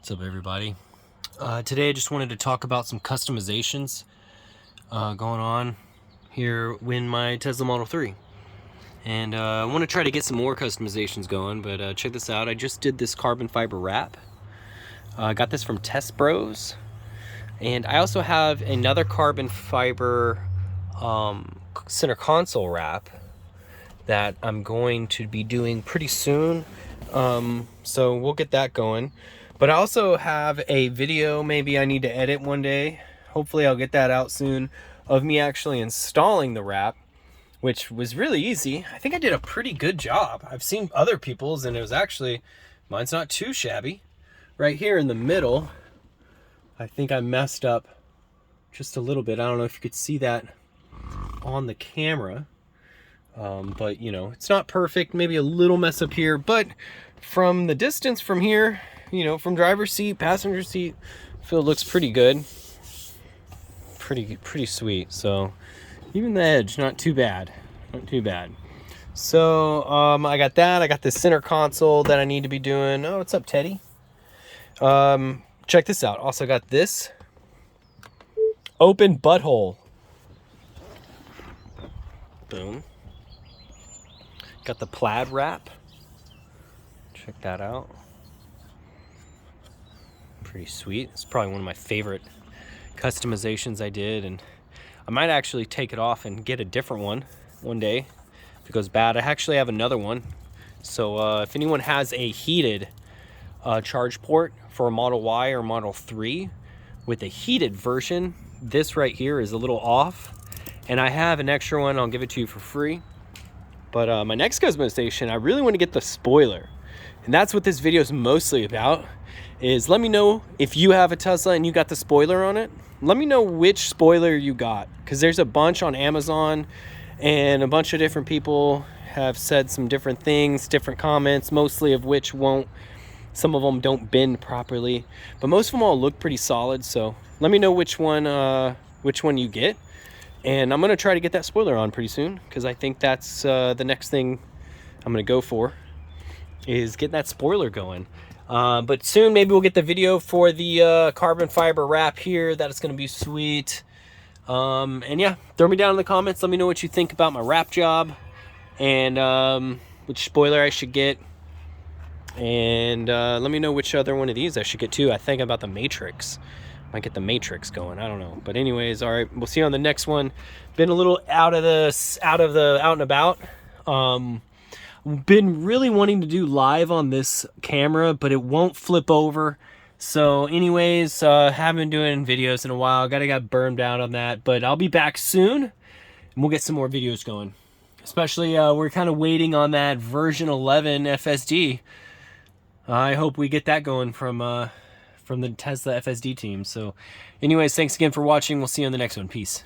What's up, everybody? Today I just wanted to talk about some customizations going on here in my Tesla Model 3. And I want to try to get some more customizations going, but check this out. I just did this carbon fiber wrap. I got this from Test Bros. And I also have another carbon fiber center console wrap that I'm going to be doing pretty soon. So we'll get that going. But I also have a video maybe I need to edit one day. Hopefully I'll get that out soon, of me actually installing the wrap, which was really easy. I think I did a pretty good job. I've seen other people's and it was actually, mine's not too shabby. Right here in the middle, I think I messed up just a little bit. I don't know if you could see that on the camera. But you know, it's not perfect, maybe a little mess up here, but from the distance from here, you know, from driver's seat, passenger seat, I feel it looks pretty good. Pretty sweet. So even the edge, not too bad. Not too bad. So I got that. I got this center console that I need to be doing. Oh, what's up, Teddy? Check this out. Also got this open butthole. Boom. Got the plaid wrap. Check that out. Pretty sweet. It's probably one of my favorite customizations I did, and I might actually take it off and get a different one day if it goes bad. I actually have another one. So if anyone has a heated charge port for a Model Y or Model 3 with a heated version, this right here is a little off, and I have an extra one. I'll give it to you for free. But my next customization, I really want to get the spoiler, and that's what this video is mostly about. Is let me know if you have a Tesla and you got the spoiler on it. Let me know which spoiler you got, because there's a bunch on Amazon and a bunch of different people have said some different things, different comments, mostly of which won't, some of them don't bend properly, but most of them all look pretty solid. So let me know which one you get, and I'm gonna try to get that spoiler on pretty soon, because I think that's the next thing I'm gonna go for, is getting that spoiler going. But soon maybe we'll get the video for the carbon fiber wrap here. That is going to be sweet. And yeah, throw me down in the comments. Let me know what you think about my wrap job, and which spoiler I should get. And let me know which other one of these I should get too. I think about the Matrix. Might get the Matrix going. I don't know. But anyways, all right, we'll see you on the next one. Been a little out and about. Been really wanting to do live on this camera, but it won't flip over. So anyways, haven't been doing videos in a while. Got burned out on that, but I'll be back soon and we'll get some more videos going. Especially we're kind of waiting on that version 11 FSD. I hope we get that going from the Tesla FSD team. So anyways, thanks again for watching. We'll see you on the next one. Peace.